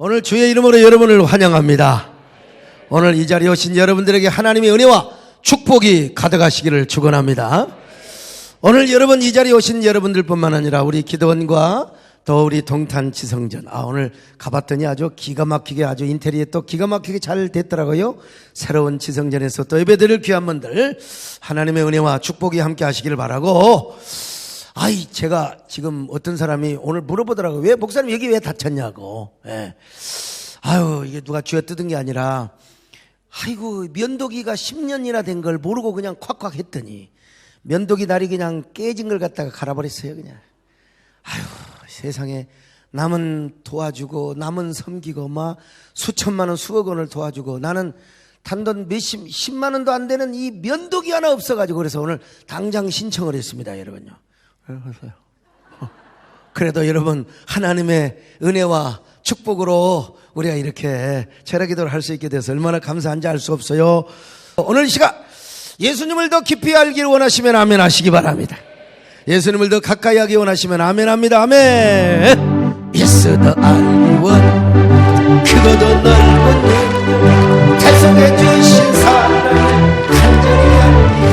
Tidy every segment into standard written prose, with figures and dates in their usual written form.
오늘 주의 이름으로 여러분을 환영합니다. 오늘 이 자리에 오신 여러분들에게 하나님의 은혜와 축복이 가득하시기를 축원합니다. 오늘 여러분 이 자리에 오신 여러분들뿐만 아니라 우리 기도원과 또 우리 동탄 지성전, 오늘 가봤더니 아주 기가 막히게 아주 인테리어 또 기가 막히게 잘 됐더라고요. 새로운 지성전에서 또 예배드릴 귀한 분들 하나님의 은혜와 축복이 함께 하시기를 바라고, 제가 지금 어떤 사람이 오늘 물어보더라고요. 왜 목사님 여기 왜 다쳤냐고. 예. 이게 누가 쥐어 뜯은 게 아니라, 면도기가 10년이나 된 걸 모르고 그냥 콱콱 했더니 면도기 날이 그냥 깨진 걸 갖다가 갈아버렸어요. 그냥. 세상에 남은 도와주고 남은 섬기고 수천만 원 수억 원을 도와주고 나는 단돈 10만 원도 안 되는 이 면도기 하나 없어가지고 그래서 오늘 당장 신청을 했습니다. 여러분요. 그래도 여러분 하나님의 은혜와 축복으로 우리가 이렇게 철야기도를 할 수 있게 돼서 얼마나 감사한지 알 수 없어요. 오늘 이 시간 예수님을 더 깊이 알기를 원하시면 아멘 하시기 바랍니다. 예수님을 더 가까이 하기 원하시면 아멘 합니다. 아멘. 예수 더 알기 원 크고 더 넓은 데 달성해 주신 사랑을 간절히 알기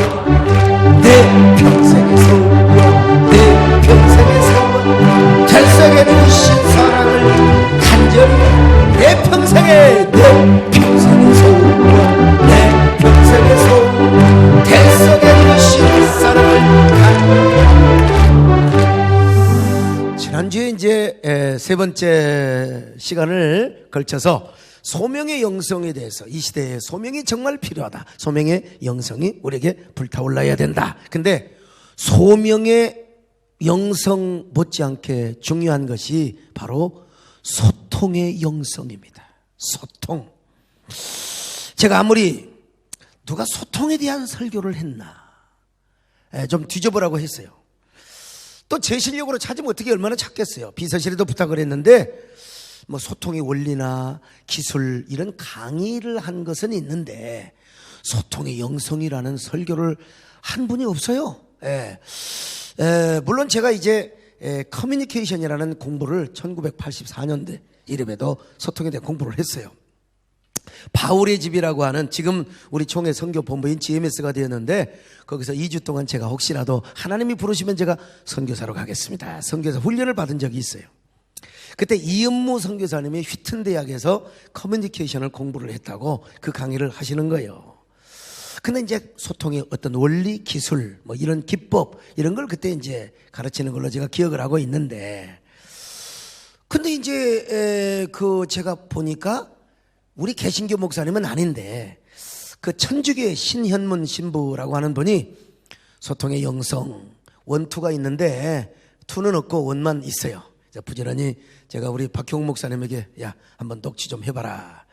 내 평생의 소원 내 평생의 소원 달성해 주신 사랑을 간절히 내 평생의 소원 내 평생의 소원 달성해 주신 사랑을 간절히. 지난주에 이제 세 번째 시간을 걸쳐서 소명의 영성에 대해서, 이 시대에 소명이 정말 필요하다. 소명의 영성이 우리에게 불타올라야 된다. 근데 소명의 영성 못지않게 중요한 것이 바로 소통의 영성입니다. 소통. 제가 아무리 누가 소통에 대한 설교를 했나 좀 뒤져보라고 했어요. 또 제 실력으로 찾으면 어떻게 얼마나 찾겠어요. 비서실에도 부탁을 했는데 소통의 원리나 기술 이런 강의를 한 것은 있는데 소통의 영성이라는 설교를 한 분이 없어요. 물론 제가 이제 커뮤니케이션이라는 공부를 1984년대 이름에도 소통에 대한 공부를 했어요. 바울의 집이라고 하는, 지금 우리 총회 선교본부인 GMS가 되었는데 거기서 2주 동안 제가 혹시라도 하나님이 부르시면 제가 선교사로 가겠습니다. 선교사 훈련을 받은 적이 있어요. 그때 이은무 선교사님이 휘튼 대학에서 커뮤니케이션을 공부를 했다고 그 강의를 하시는 거예요. 근데 이제 소통의 어떤 원리, 기술, 이런 기법 이런 걸 그때 이제 가르치는 걸로 제가 기억을 하고 있는데, 근데 이제 제가 보니까 우리 개신교 목사님은 아닌데 그 천주교의 신현문 신부라고 하는 분이 소통의 영성 원투가 있는데 투는 없고 원만 있어요. 부지런히 제가 우리 박형 목사님에게 한번 녹취 좀 해봐라.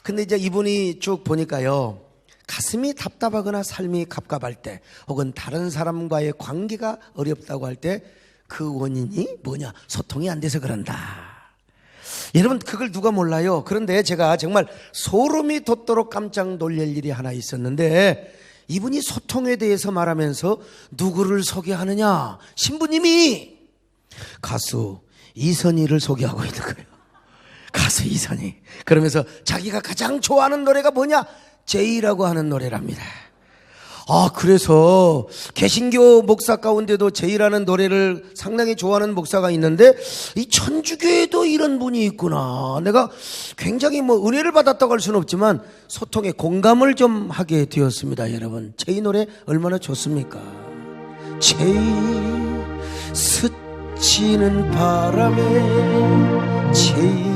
근데 이제 이분이 쭉 보니까요, 가슴이 답답하거나 삶이 갑갑할 때 혹은 다른 사람과의 관계가 어렵다고 할 때 그 원인이 뭐냐? 소통이 안 돼서 그런다. 여러분 그걸 누가 몰라요. 그런데 제가 정말 소름이 돋도록 깜짝 놀랄 일이 하나 있었는데, 이분이 소통에 대해서 말하면서 누구를 소개하느냐? 신부님이 가수 이선희를 소개하고 있는 거예요. 가수 이선희. 그러면서 자기가 가장 좋아하는 노래가 뭐냐? 제이라고 하는 노래랍니다. 그래서 개신교 목사 가운데도 제이라는 노래를 상당히 좋아하는 목사가 있는데 이 천주교에도 이런 분이 있구나. 내가 굉장히 은혜를 받았다고 할 수는 없지만 소통에 공감을 좀 하게 되었습니다. 여러분 제이 노래 얼마나 좋습니까? 제이 스치는 바람에 제이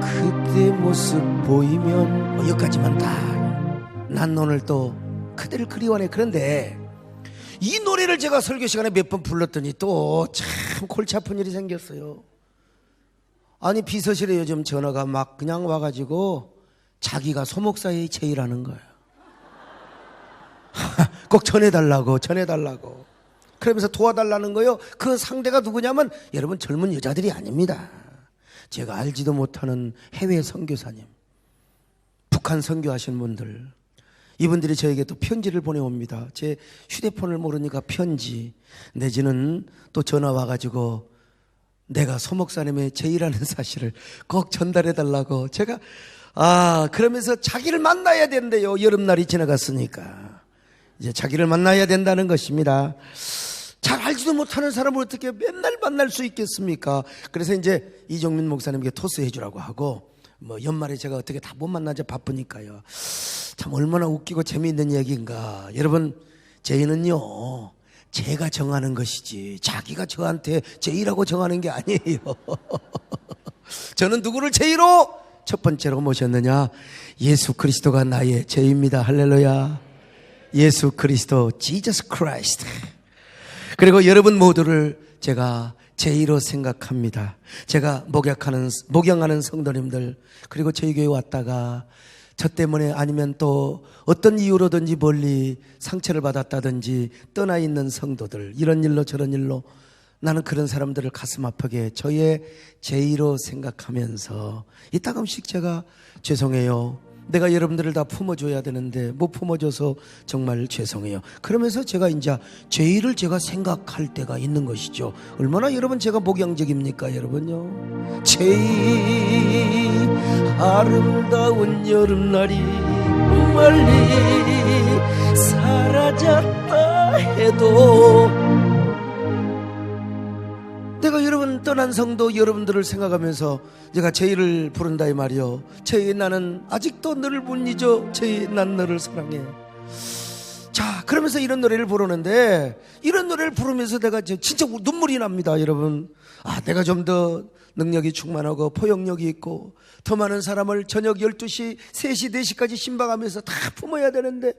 그대 모습 보이면 여기까지만 다. 난 오늘 또 그대를 그리워하네. 그런데 이 노래를 제가 설교 시간에 몇 번 불렀더니 또 참 골치 아픈 일이 생겼어요. 비서실에 요즘 전화가 막 그냥 와가지고 자기가 소목사의 제이라는 거예요. 꼭 전해달라고 그러면서 도와달라는 거예요. 그 상대가 누구냐면 여러분 젊은 여자들이 아닙니다. 제가 알지도 못하는 해외 선교사님, 북한 선교하신 분들, 이분들이 저에게 또 편지를 보내옵니다. 제 휴대폰을 모르니까 편지, 내지는 또 전화 와가지고 내가 소 목사님의 제의라는 사실을 꼭 전달해 달라고 제가 그러면서 자기를 만나야 된대요. 여름날이 지나갔으니까 이제 자기를 만나야 된다는 것입니다. 잘 알지도 못하는 사람을 어떻게 맨날 만날 수 있겠습니까? 그래서 이제 이종민 목사님께 토스해 주라고 하고, 연말에 제가 어떻게 다 못 만나죠. 바쁘니까요. 참 얼마나 웃기고 재미있는 얘기인가. 여러분, 제의는요, 제가 정하는 것이지 자기가 저한테 제의라고 정하는 게 아니에요. 저는 누구를 제의로 첫 번째로 모셨느냐? 예수 그리스도가 나의 제의입니다. 할렐루야. 예수 그리스도, Jesus Christ. 그리고 여러분 모두를 제가 제의로 생각합니다. 제가 목양하는 성도님들, 그리고 저희 교회 왔다가 저 때문에 아니면 또 어떤 이유로든지 멀리 상처를 받았다든지 떠나 있는 성도들, 이런 일로 저런 일로 나는 그런 사람들을 가슴 아프게 저의 제의로 생각하면서 이따금씩 제가 죄송해요. 내가 여러분들을 다 품어줘야 되는데 못 품어줘서 정말 죄송해요. 그러면서 제가 이제 제의를 제가 생각할 때가 있는 것이죠. 얼마나 여러분 제가 목양적입니까 여러분요. 제의 아름다운 여름날이 멀리 사라졌다 해도 내가 여러분 떠난 성도 여러분들을 생각하면서 제가 제의를 부른다 이 말이요. 제의 나는 아직도 너를 못 잊어. 제의 난 너를 사랑해. 자, 그러면서 이런 노래를 부르는데, 이런 노래를 부르면서 내가 진짜 눈물이 납니다 여러분. 내가 좀 더 능력이 충만하고 포용력이 있고 더 많은 사람을 저녁 12시, 3시, 4시까지 신방하면서 다 품어야 되는데,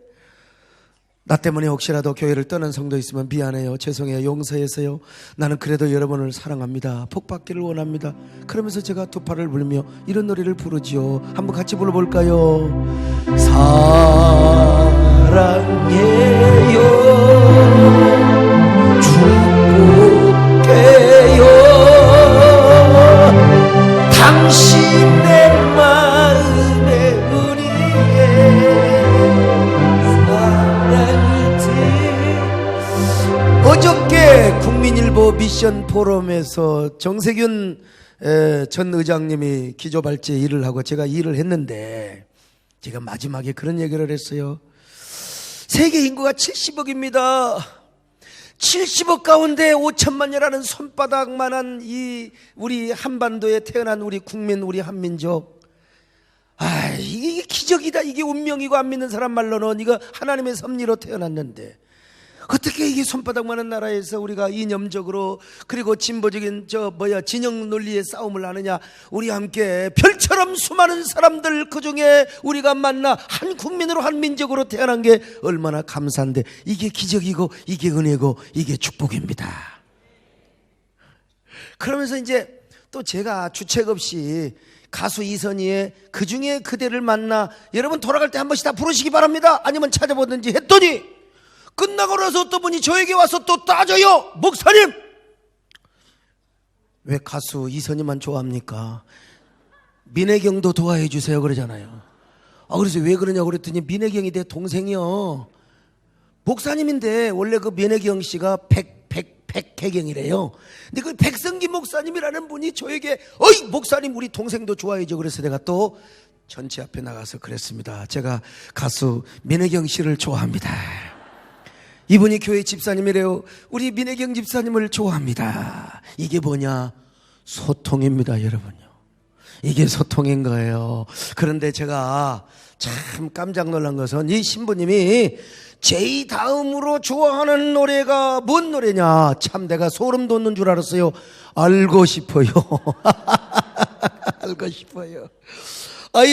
나 때문에 혹시라도 교회를 떠난 성도 있으면 미안해요. 죄송해요. 용서해서요. 나는 그래도 여러분을 사랑합니다. 복 받기를 원합니다. 그러면서 제가 두 팔을 불며 이런 노래를 부르지요. 한번 같이 불러볼까요? 사랑해요. 축복해요. 당신의 마음에 우리의 어저께 국민일보 미션 포럼에서 정세균 전 의장님이 기조발제 일을 하고 제가 일을 했는데, 제가 마지막에 그런 얘기를 했어요. 세계 인구가 70억입니다. 70억 가운데 5천만이라는 손바닥만한 이 우리 한반도에 태어난 우리 국민, 우리 한민족, 이게 기적이다. 이게 운명이고, 안 믿는 사람 말로는 이거 하나님의 섭리로 태어났는데 어떻게 이게 손바닥만한 나라에서 우리가 이념적으로 그리고 진보적인 진영 논리의 싸움을 하느냐. 우리 함께 별처럼 수많은 사람들 그중에 우리가 만나 한 국민으로 한 민족으로 태어난 게 얼마나 감사한데, 이게 기적이고 이게 은혜고 이게 축복입니다. 그러면서 이제 또 제가 주책 없이 가수 이선희의 그중에 그대를 만나, 여러분 돌아갈 때 한 번씩 다 부르시기 바랍니다. 아니면 찾아보든지 했더니 끝나고 나서 어떤 분이 저에게 와서 또 따져요. 목사님, 왜 가수 이선희만 좋아합니까? 민혜경도 좋아해 주세요 그러잖아요. 그래서 왜 그러냐고 그랬더니, 민혜경이 내 동생이요. 목사님인데 원래 그 민혜경 씨가 백혜경이래요. 근데 그 백성기 목사님이라는 분이 저에게 어이 목사님 우리 동생도 좋아해줘. 그래서 내가 또 전체 앞에 나가서 그랬습니다. 제가 가수 민혜경 씨를 좋아합니다. 이분이 교회 집사님이래요. 우리 민혜경 집사님을 좋아합니다. 이게 뭐냐? 소통입니다 여러분요. 이게 소통인 거예요. 그런데 제가 참 깜짝 놀란 것은 이 신부님이 제이 다음으로 좋아하는 노래가 뭔 노래냐. 참 내가 소름 돋는 줄 알았어요. 알고 싶어요. 알고 싶어요.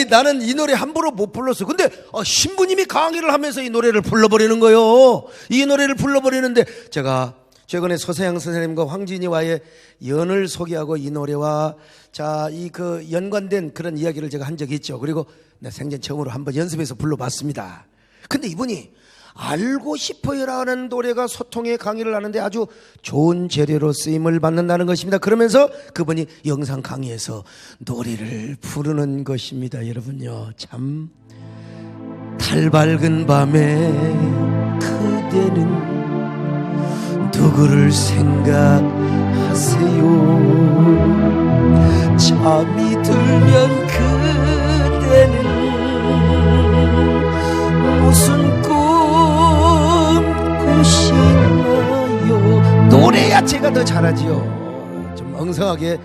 나는 이 노래 함부로 못 불렀어. 근데 신부님이 강의를 하면서 이 노래를 불러버리는 거예요. 이 노래를 불러버리는데, 제가 최근에 서세양 선생님과 황진이와의 연을 소개하고 이 노래와 그 연관된 그런 이야기를 제가 한 적이 있죠. 그리고 내 생전 처음으로 한번 연습해서 불러봤습니다. 근데 이분이 알고 싶어요라는 노래가 소통의 강의를 하는데 아주 좋은 재료로 쓰임을 받는다는 것입니다. 그러면서 그분이 영상 강의에서 노래를 부르는 것입니다. 여러분요, 참 달 밝은 밤에 그대는 누구를 생각하세요? 마세요. 잠이 들면 그대는 무슨 꿈 꾸시나요. 노래야 제가 더 잘하지요. 좀 엉성하게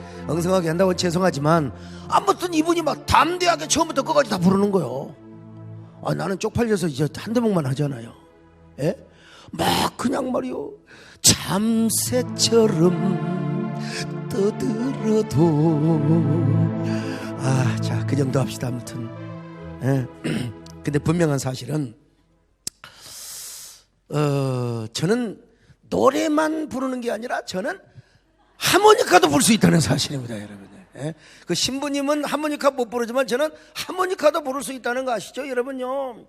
한다고 죄송하지만 아무튼 이분이 막 담대하게 처음부터 끝까지 다 부르는 거요. 나는 쪽팔려서 이제 한 대목만 하잖아요. 예? 막 그냥 말이요, 참새처럼 떠들어도. 자, 그 정도 합시다. 아무튼. 예. 근데 분명한 사실은 저는 노래만 부르는 게 아니라 저는 하모니카도 불 수 있다는 사실입니다, 여러분. 예? 그 신부님은 하모니카 못 부르지만 저는 하모니카도 부를 수 있다는 거 아시죠, 여러분요?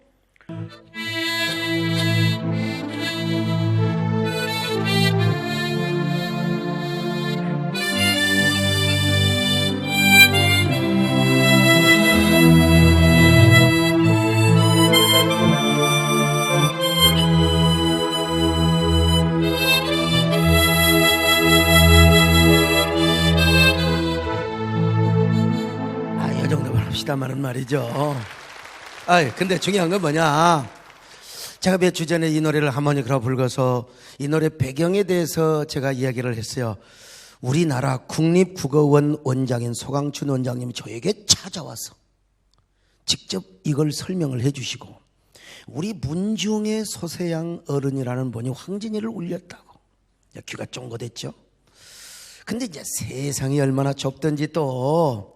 이 정도만 합시다마는 말이죠. 근데 중요한 건 뭐냐, 제가 몇 주 전에 이 노래를 하모니카로 불러서 이 노래 배경에 대해서 제가 이야기를 했어요. 우리나라 국립국어원 원장인 소강춘 원장님이 저에게 찾아와서 직접 이걸 설명을 해주시고, 우리 문중의 소세양 어른이라는 분이 황진이를 울렸다고. 귀가 쫑긋했죠. 근데 이제 세상이 얼마나 좁던지 또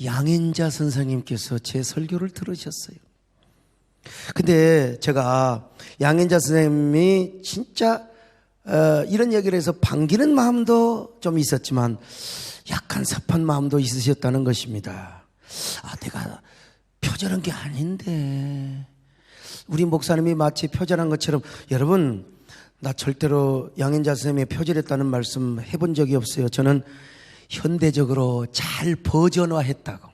양인자 선생님께서 제 설교를 들으셨어요. 근데 제가 양인자 선생님이 진짜 이런 얘기를 해서 반기는 마음도 좀 있었지만 약간 섭한 마음도 있으셨다는 것입니다. 내가 표절한 게 아닌데, 우리 목사님이 마치 표절한 것처럼. 여러분, 나 절대로 양인자 선생님이 표절했다는 말씀 해본 적이 없어요. 저는 현대적으로 잘 버전화했다고.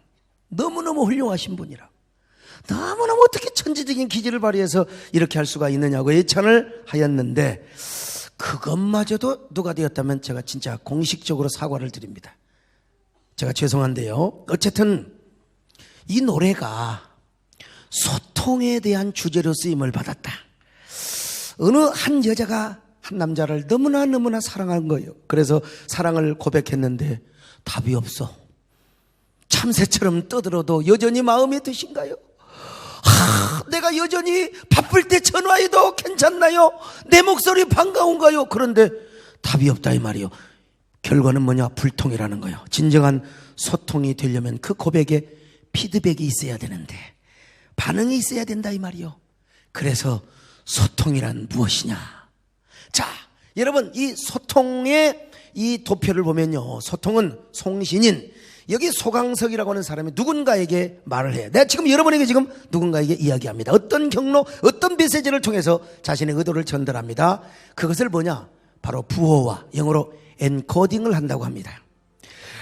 너무너무 훌륭하신 분이라, 너무너무 어떻게 천재적인 기질을 발휘해서 이렇게 할 수가 있느냐고 예찬을 하였는데, 그것마저도 누가 되었다면 제가 진짜 공식적으로 사과를 드립니다. 제가 죄송한데요, 어쨌든 이 노래가 소통에 대한 주제로 쓰임을 받았다. 어느 한 여자가 한 남자를 너무나 사랑한 거예요. 그래서 사랑을 고백했는데 답이 없어. 참새처럼 떠들어도 여전히 마음에 드신가요? 내가 여전히 바쁠 때 전화해도 괜찮나요? 내 목소리 반가운가요? 그런데 답이 없다 이 말이요. 결과는 뭐냐? 불통이라는 거예요. 진정한 소통이 되려면 그 고백에 피드백이 있어야 되는데 반응이 있어야 된다 이 말이요. 그래서 소통이란 무엇이냐? 자, 여러분, 이 소통의 이 도표를 보면요, 소통은 송신인, 여기 소강석이라고 하는 사람이 누군가에게 말을 해요. 내가 지금 여러분에게 지금 누군가에게 이야기합니다. 어떤 경로, 어떤 메시지를 통해서 자신의 의도를 전달합니다. 그것을 뭐냐? 바로 부호와 영어로 엔코딩을 한다고 합니다.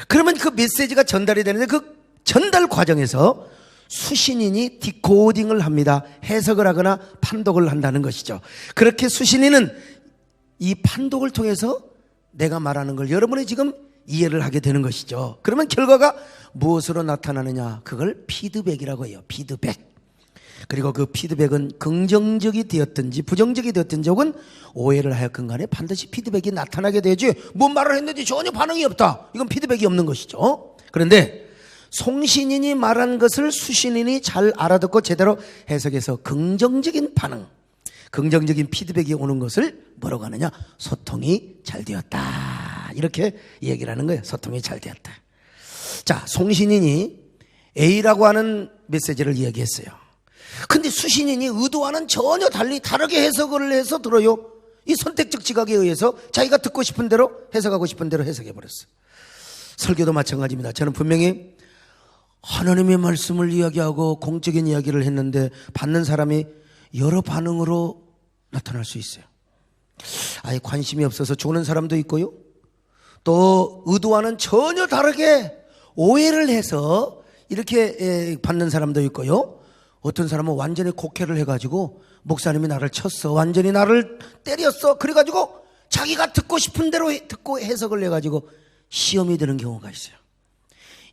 그러면 그 메시지가 전달이 되는데 그 전달 과정에서 수신인이 디코딩을 합니다. 해석을 하거나 판독을 한다는 것이죠. 그렇게 수신인은 이 판독을 통해서 내가 말하는 걸 여러분이 지금 이해를 하게 되는 것이죠. 그러면 결과가 무엇으로 나타나느냐? 그걸 피드백이라고 해요. 피드백. 그리고 그 피드백은 긍정적이 되었든지 부정적이 되었든지 혹은 오해를 하였건 간에 반드시 피드백이 나타나게 되지, 뭔 말을 했는데 전혀 반응이 없다, 이건 피드백이 없는 것이죠. 그런데 송신인이 말한 것을 수신인이 잘 알아듣고 제대로 해석해서 긍정적인 반응, 긍정적인 피드백이 오는 것을 뭐라고 하느냐? 소통이 잘 되었다, 이렇게 얘기를 하는 거예요. 소통이 잘 되었다. 자, 송신인이 A라고 하는 메시지를 이야기했어요. 근데 수신인이 의도와는 전혀 달리 다르게 해석을 해서 들어요. 이 선택적 지각에 의해서 자기가 듣고 싶은 대로 해석하고 싶은 대로 해석해버렸어요. 설교도 마찬가지입니다. 저는 분명히 하나님의 말씀을 이야기하고 공적인 이야기를 했는데 받는 사람이 여러 반응으로 나타날 수 있어요. 아예 관심이 없어서 죽는 사람도 있고요, 또 의도와는 전혀 다르게 오해를 해서 이렇게 받는 사람도 있고요, 어떤 사람은 완전히 곡해를 해가지고 목사님이 나를 쳤어, 완전히 나를 때렸어, 그래가지고 자기가 듣고 싶은 대로 듣고 해석을 해가지고 시험이 되는 경우가 있어요.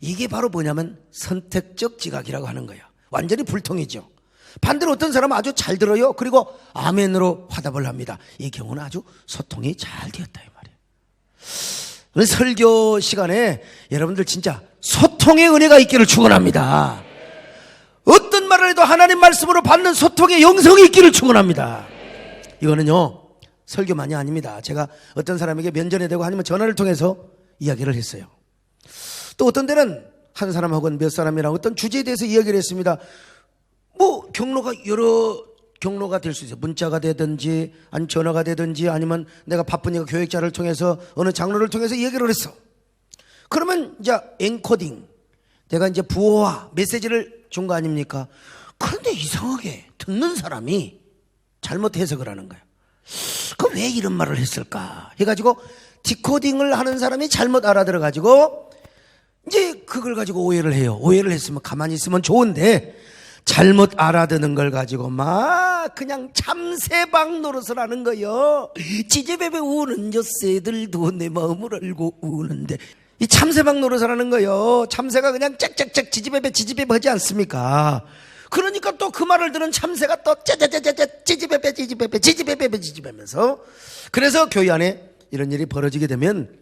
이게 바로 뭐냐면 선택적 지각이라고 하는 거예요. 완전히 불통이죠. 반대로 어떤 사람은 아주 잘 들어요. 그리고 아멘으로 화답을 합니다. 이 경우는 아주 소통이 잘 되었다 이 말이에요. 오늘 설교 시간에 여러분들 진짜 소통의 은혜가 있기를 축원합니다. 어떤 말을 해도 하나님 말씀으로 받는 소통의 영성이 있기를 축원합니다. 이거는요 설교만이 아닙니다. 제가 어떤 사람에게 면전에 대고 아니면 전화를 통해서 이야기를 했어요. 또 어떤 때는 한 사람 혹은 몇 사람이랑 어떤 주제에 대해서 이야기를 했습니다. 뭐 경로가 여러 경로가 될 수 있어요. 문자가 되든지 아니면 전화가 되든지 아니면 내가 바쁘니까 교육자를 통해서 어느 장로를 통해서 얘기를 했어. 그러면 이제 엔코딩 내가 이제 부호화 메시지를 준 거 아닙니까? 그런데 이상하게 듣는 사람이 잘못 해석을 하는 거예요. 그럼 왜 이런 말을 했을까 해가지고 디코딩을 하는 사람이 잘못 알아들어가지고 이제 그걸 가지고 오해를 해요. 오해를 했으면 가만히 있으면 좋은데 잘못 알아듣는 걸 가지고 막 그냥 참새방 노릇을 하는 거예요. 지지배배 우는 엿새들도 내 마음을 알고 우는데 이 참새방 노릇을 하는 거예요. 참새가 그냥 짹짹짹 지지배배 하지 않습니까? 그러니까 또 그 말을 들은 참새가 또 짜자자자자 지지배배면서 그래서 교회 안에 이런 일이 벌어지게 되면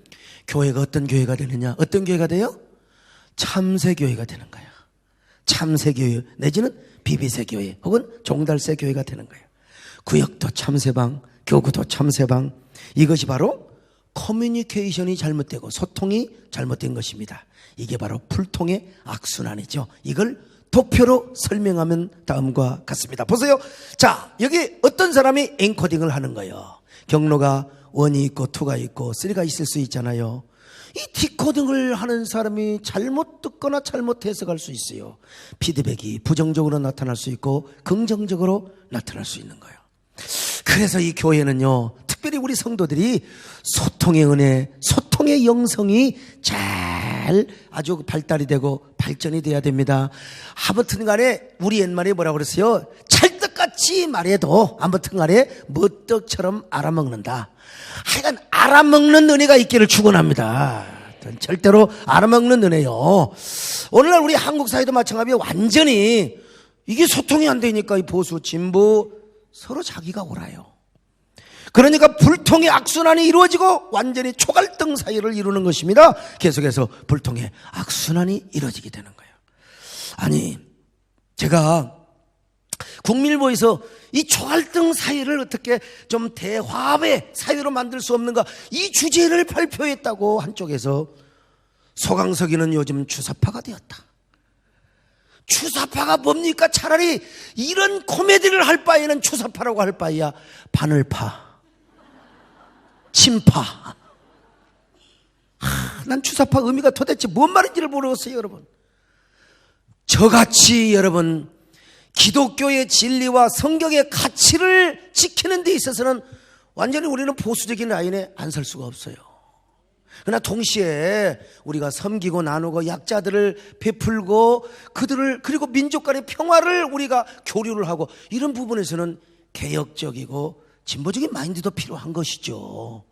교회가 어떤 교회가 되느냐? 어떤 교회가 돼요? 참새교회가 되는 거야. 참새교회 내지는 비비새교회 혹은 종달새 교회가 되는 거예요. 구역도 참새방, 교구도 참새방. 이것이 바로 커뮤니케이션이 잘못되고 소통이 잘못된 것입니다. 이게 바로 불통의 악순환이죠. 이걸 도표로 설명하면 다음과 같습니다. 보세요. 자, 여기 어떤 사람이 엔코딩을 하는 거예요. 경로가 1이 있고 2가 있고 3가 있을 수 있잖아요. 이 디코딩을 하는 사람이 잘못 듣거나 잘못 해석할 수 있어요. 피드백이 부정적으로 나타날 수 있고 긍정적으로 나타날 수 있는 거예요. 그래서 이 교회는요 특별히 우리 성도들이 소통의 은혜, 소통의 영성이 잘 아주 발달이 되고 발전이 돼야 됩니다. 아무튼 간에 우리 옛말에 뭐라고 그랬어요? 찰떡같이 말해도 아무튼 간에 머떡처럼 알아먹는다. 하여간 알아먹는 은혜가 있기를 축원합니다. 절대로 알아먹는 은혜요. 오늘날 우리 한국 사회도 마찬가지로 완전히 이게 소통이 안 되니까 이 보수 진보 서로 자기가 옳아요. 그러니까 불통의 악순환이 이루어지고 완전히 초갈등 사이를 이루는 것입니다. 계속해서 불통의 악순환이 이루어지게 되는 거예요. 아니 제가 국민일보에서 이 초갈등 사회를 어떻게 좀 대화의 사회로 만들 수 없는가 이 주제를 발표했다고 한쪽에서 소강석이는 요즘 주사파가 되었다. 주사파가 뭡니까? 차라리 이런 코미디를 할 바에는 주사파라고 할 바에야 바늘파, 침파. 난 주사파 의미가 도대체 뭔 말인지를 모르겠어요, 여러분. 저같이 여러분 기독교의 진리와 성경의 가치를 지키는 데 있어서는 완전히 우리는 보수적인 라인에 안 설 수가 없어요. 그러나 동시에 우리가 섬기고 나누고 약자들을 베풀고 그들을 그리고 민족 간의 평화를 우리가 교류를 하고 이런 부분에서는 개혁적이고 진보적인 마인드도 필요한 것이죠.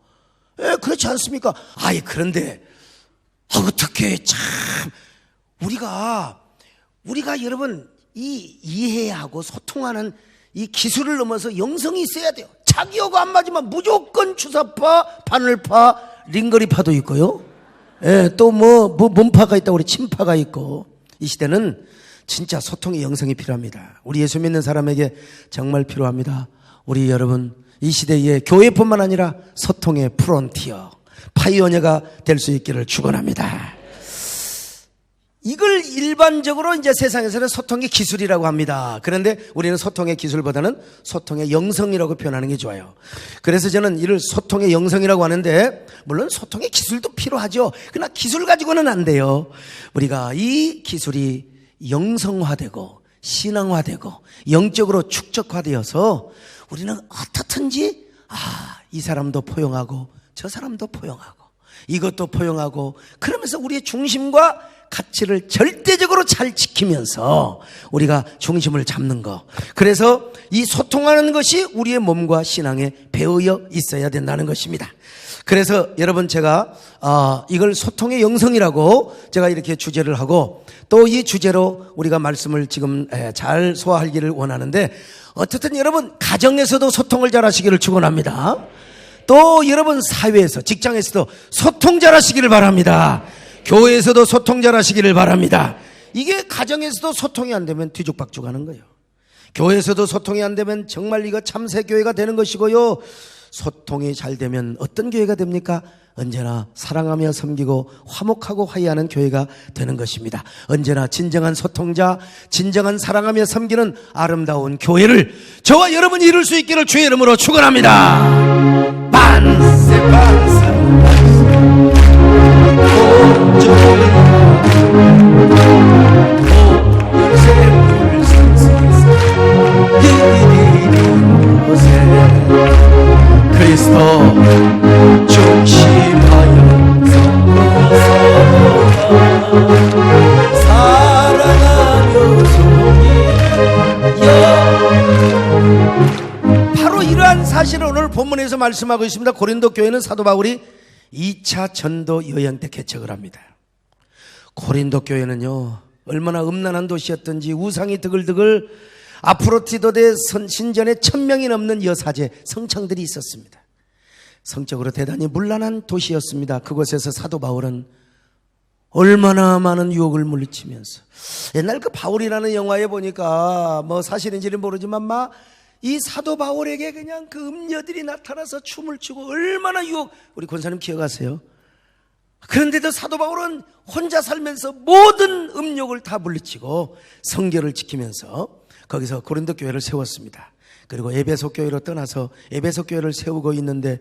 예, 그렇지 않습니까? 그런데 어떻게 참 우리가 여러분 이 이해하고 소통하는 이 기술을 넘어서 영성이 있어야 돼요. 자기하고 안 맞으면 무조건 주사파, 바늘파, 링거리파도 있고요. 예, 또 몸파가 있다고 우리 침파가 있고 이 시대는 진짜 소통의 영성이 필요합니다. 우리 예수 믿는 사람에게 정말 필요합니다. 우리 여러분 이 시대에 교회뿐만 아니라 소통의 프론티어, 파이오니어가 될 수 있기를 축원합니다. 이걸 일반적으로 이제 세상에서는 소통의 기술이라고 합니다. 그런데 우리는 소통의 기술보다는 소통의 영성이라고 표현하는 게 좋아요. 그래서 저는 이를 소통의 영성이라고 하는데 물론 소통의 기술도 필요하죠. 그러나 기술 가지고는 안 돼요. 우리가 이 기술이 영성화되고 신앙화되고 영적으로 축적화되어서 우리는 어떻든지 이 사람도 포용하고 저 사람도 포용하고 이것도 포용하고 그러면서 우리의 중심과 가치를 절대적으로 잘 지키면서 우리가 중심을 잡는 거. 그래서 이 소통하는 것이 우리의 몸과 신앙에 배어여 있어야 된다는 것입니다. 그래서 여러분 제가 이걸 소통의 영성이라고 제가 이렇게 주제를 하고 또 이 주제로 우리가 말씀을 지금 잘 소화하기를 원하는데 어쨌든 여러분 가정에서도 소통을 잘 하시기를 축원합니다. 또 여러분 사회에서 직장에서도 소통 잘 하시기를 바랍니다. 교회에서도 소통 잘 하시기를 바랍니다. 이게 가정에서도 소통이 안 되면 뒤죽박죽 하는 거예요. 교회에서도 소통이 안 되면 정말 이거 참새 교회가 되는 것이고요. 소통이 잘 되면 어떤 교회가 됩니까? 언제나 사랑하며 섬기고 화목하고 화해하는 교회가 되는 것입니다. 언제나 진정한 소통자, 진정한 사랑하며 섬기는 아름다운 교회를 저와 여러분이 이룰 수 있기를 주의 이름으로 축원합니다. 만세 만세 그리스도 중심하여 사랑하며 섬기여. 바로 이러한 사실을 오늘 본문에서 말씀하고 있습니다. 고린도 교회는 사도 바울이 2차 전도 여행 때 개척을 합니다. 고린도 교회는요 얼마나 음란한 도시였던지 우상이 드글드글 아프로디도데 신전에 1000명이 넘는 여사제 성창들이 있었습니다. 성적으로 대단히 문란한 도시였습니다. 그곳에서 사도 바울은 얼마나 많은 유혹을 물리치면서 옛날 그 바울이라는 영화에 보니까 뭐 사실인지는 모르지만 이 사도 바울에게 그냥 그 음녀들이 나타나서 춤을 추고 얼마나 유혹, 우리 권사님 기억하세요? 그런데도 사도 바울은 혼자 살면서 모든 음욕을 다 물리치고 성결을 지키면서 거기서 고린도 교회를 세웠습니다. 그리고 에베소 교회로 떠나서 에베소 교회를 세우고 있는데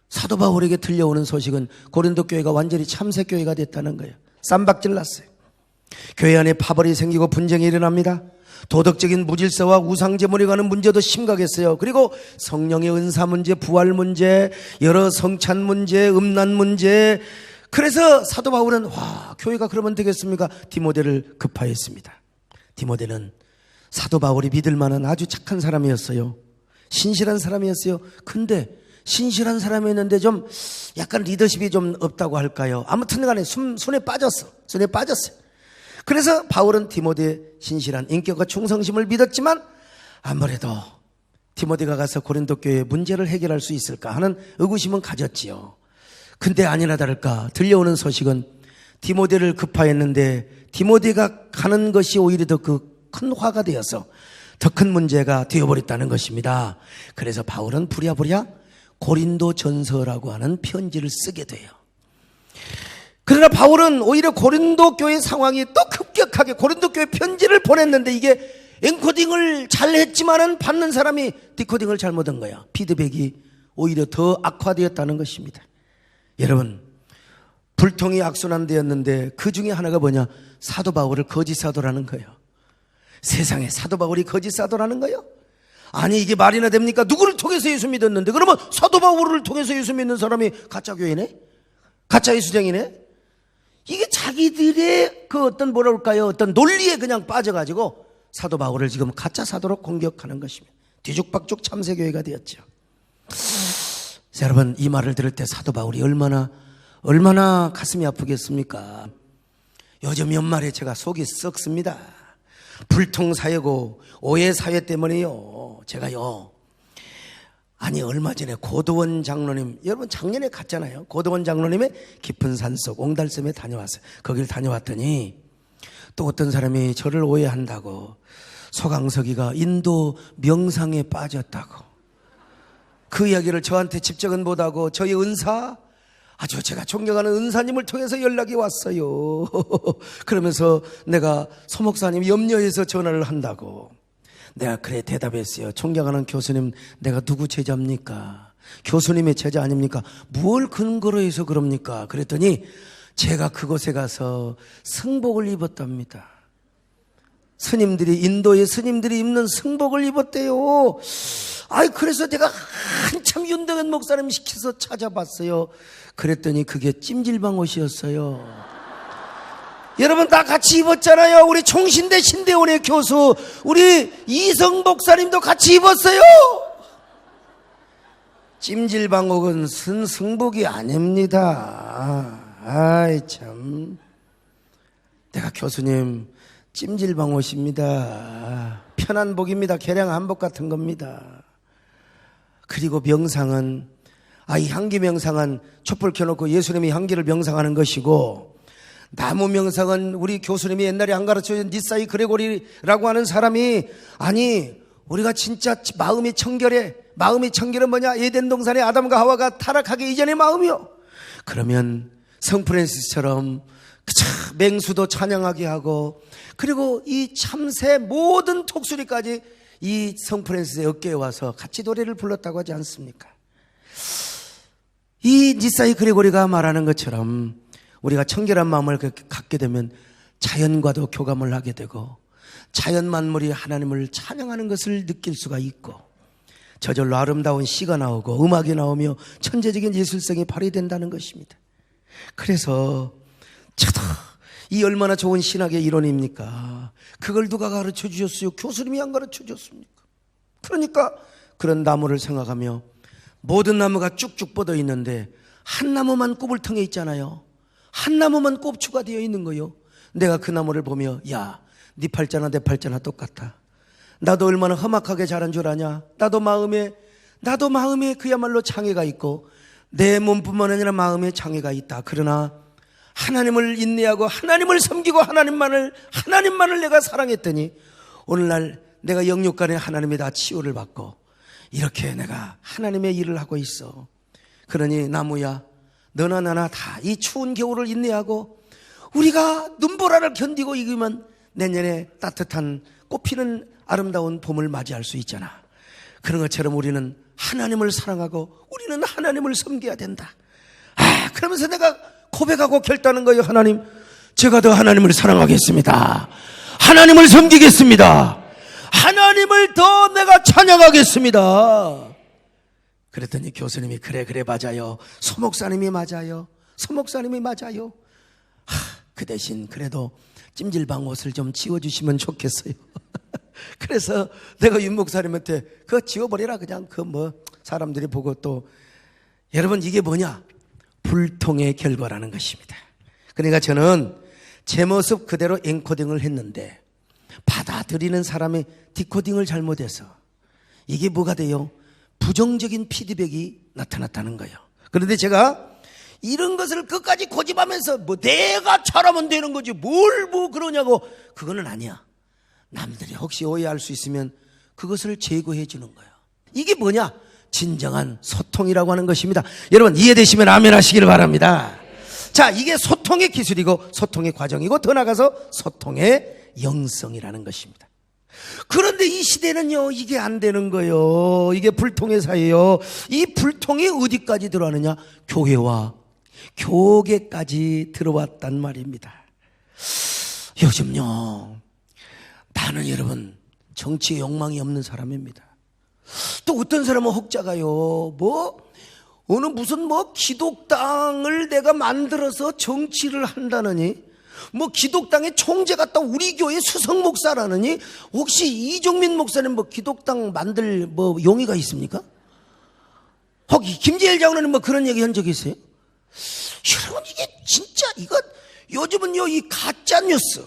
사도 바울에게 들려오는 소식은 고린도 교회가 완전히 참새 교회가 됐다는 거예요. 쌈박질 났어요. 교회 안에 파벌이 생기고 분쟁이 일어납니다. 도덕적인 무질서와 우상제물에 관한 문제도 심각했어요. 그리고 성령의 은사 문제, 부활 문제, 여러 성찬 문제, 음란 문제. 그래서 사도 바울은 교회가 그러면 되겠습니까? 디모데를 급파했습니다. 디모데는 사도 바울이 믿을 만한 아주 착한 사람이었어요. 신실한 사람이었어요. 근데 신실한 사람이었는데 좀 약간 리더십이 좀 없다고 할까요? 아무튼 간에 손에 빠졌어요. 그래서 바울은 디모데의 신실한 인격과 충성심을 믿었지만 아무래도 디모데가 가서 고린도 교회의 문제를 해결할 수 있을까 하는 의구심은 가졌지요. 근데 아니나 다를까 들려오는 소식은 디모데를 급파했는데 디모데가 가는 것이 오히려 더 큰 화가 되어서 더 큰 문제가 되어버렸다는 것입니다. 그래서 바울은 부랴부랴 고린도 전서라고 하는 편지를 쓰게 돼요. 그러나 바울은 오히려 고린도 교회 상황이 또 급격하게 고린도 교회 편지를 보냈는데 이게 엔코딩을 잘 했지만은 받는 사람이 디코딩을 잘못한 거야. 피드백이 오히려 더 악화되었다는 것입니다. 여러분, 불통이 악순환되었는데 그 중에 하나가 뭐냐? 사도 바울을 거짓 사도라는 거예요. 세상에 사도 바울이 거짓 사도라는 거예요? 아니 이게 말이나 됩니까? 누구를 통해서 예수 믿었는데 그러면 사도 바울을 통해서 예수 믿는 사람이 가짜 교회네? 가짜 예수쟁이네? 이게 자기들의 그 어떤 어떤 논리에 그냥 빠져가지고 사도 바울을 지금 가짜 사도로 공격하는 것입니다. 뒤죽박죽 참새교회가 되었죠. 여러분 이 말을 들을 때 사도 바울이 얼마나 가슴이 아프겠습니까? 요즘 연말에 제가 속이 썩습니다. 불통사회고 오해사회 때문에요. 제가요. 아니 얼마 전에 고도원 장로님, 여러분 작년에 갔잖아요. 고도원 장로님의 깊은 산속 옹달샘에 다녀왔어요. 거길 다녀왔더니 또 어떤 사람이 저를 오해한다고 소강석이가 인도 명상에 빠졌다고 그 이야기를 저한테 직접은 못하고 저희 은사, 아주 제가 존경하는 은사님을 통해서 연락이 왔어요. 그러면서 내가 소목사님 염려해서 전화를 한다고. 내가 그래 대답했어요. 존경하는 교수님, 내가 누구 제자입니까? 교수님의 제자 아닙니까? 뭘 근거로 해서 그럽니까? 그랬더니 제가 그곳에 가서 승복을 입었답니다. 인도의 스님들이 입는 승복을 입었대요. 그래서 내가 한참 윤덕현 목사님 시켜서 찾아봤어요. 그랬더니 그게 찜질방 옷이었어요. 여러분 다 같이 입었잖아요. 우리 총신대 신대원의 교수 우리 이성 목사님도 같이 입었어요. 찜질방옥은 승복이 아닙니다. 아이 참, 내가 교수님 찜질방 옷입니다. 편한 복입니다. 개량 한복 같은 겁니다. 그리고 명상은 이 향기 명상은 촛불 켜놓고 예수님이 향기를 명상하는 것이고, 나무 명상은 우리 교수님이 옛날에 안 가르쳐준 니사이 그레고리라고 하는 사람이, 아니 우리가 진짜 마음이 청결해. 마음이 청결은 뭐냐? 에덴 동산에 아담과 하와가 타락하기 이전의 마음이요. 그러면 성 프란시스처럼 맹수도 찬양하게 하고, 그리고 이 참새 모든 톡소리까지 이 성 프란시스의 어깨에 와서 같이 노래를 불렀다고 하지 않습니까? 이 니사이 그레고리가 말하는 것처럼 우리가 청결한 마음을 갖게 되면 자연과도 교감을 하게 되고, 자연 만물이 하나님을 찬양하는 것을 느낄 수가 있고, 저절로 아름다운 시가 나오고 음악이 나오며 천재적인 예술성이 발휘된다는 것입니다. 그래서 저도 이 얼마나 좋은 신학의 이론입니까? 그걸 누가 가르쳐 주셨어요? 교수님이 안 가르쳐 주셨습니까? 그러니까 그런 나무를 생각하며, 모든 나무가 쭉쭉 뻗어 있는데 한 나무만 꼽을통에 있잖아요. 한 나무만 꼽추가 되어 있는 거요. 내가 그 나무를 보며, 야, 네 팔자나 내 팔자나 똑같아. 나도 얼마나 험악하게 자란 줄 아냐? 나도 마음에 그야말로 장애가 있고, 내 몸뿐만 아니라 마음에 장애가 있다. 그러나 하나님을 인내하고 하나님을 섬기고 하나님만을 내가 사랑했더니 오늘날 내가 영육간에 하나님의 다 치유를 받고 이렇게 내가 하나님의 일을 하고 있어. 그러니 나무야, 너나 나나 다 이 추운 겨울을 인내하고 우리가 눈보라를 견디고 이기면 내년에 따뜻한 꽃피는 아름다운 봄을 맞이할 수 있잖아. 그런 것처럼 우리는 하나님을 사랑하고 우리는 하나님을 섬겨야 된다. 그러면서 내가 고백하고 결단한 거예요. 하나님, 제가 더 하나님을 사랑하겠습니다. 하나님을 섬기겠습니다. 하나님을 더 내가 찬양하겠습니다. 그랬더니 교수님이 그래 맞아요. 소목사님이 맞아요. 그 대신 그래도 찜질방 옷을 좀 지워주시면 좋겠어요. 그래서 내가 윤 목사님한테 그거 지워버리라, 그냥 사람들이 보고. 또 여러분, 이게 뭐냐? 불통의 결과라는 것입니다. 그러니까 저는 제 모습 그대로 엔코딩을 했는데 받아들이는 사람이 디코딩을 잘못해서 이게 뭐가 돼요? 부정적인 피드백이 나타났다는 거예요. 그런데 제가 이런 것을 끝까지 고집하면서 내가 잘하면 되는 거지 뭘 그러냐고, 그거는 아니야. 남들이 혹시 오해할 수 있으면 그것을 제거해 주는 거예요. 이게 뭐냐? 진정한 소통이라고 하는 것입니다. 여러분, 이해되시면 아멘 하시기를 바랍니다. 자, 이게 소통의 기술이고 소통의 과정이고, 더 나아가서 소통의 영성이라는 것입니다. 그런데 이 시대는요, 이게 안 되는 거예요. 이게 불통의 사회예요. 이 불통이 어디까지 들어왔느냐? 교회와 교계까지 들어왔단 말입니다. 요즘요, 나는 여러분 정치에 욕망이 없는 사람입니다. 또 어떤 사람은 혹자가요, 무슨 기독당을 내가 만들어서 정치를 한다느니, 기독당의 총재 같다 우리 교회 수석 목사라느니, 혹시 이종민 목사님 기독당 만들 용의가 있습니까? 혹시 김재일 장로님 그런 얘기 한 적이 있어요? 여러분, 이게 진짜 요즘은요, 이 가짜 뉴스,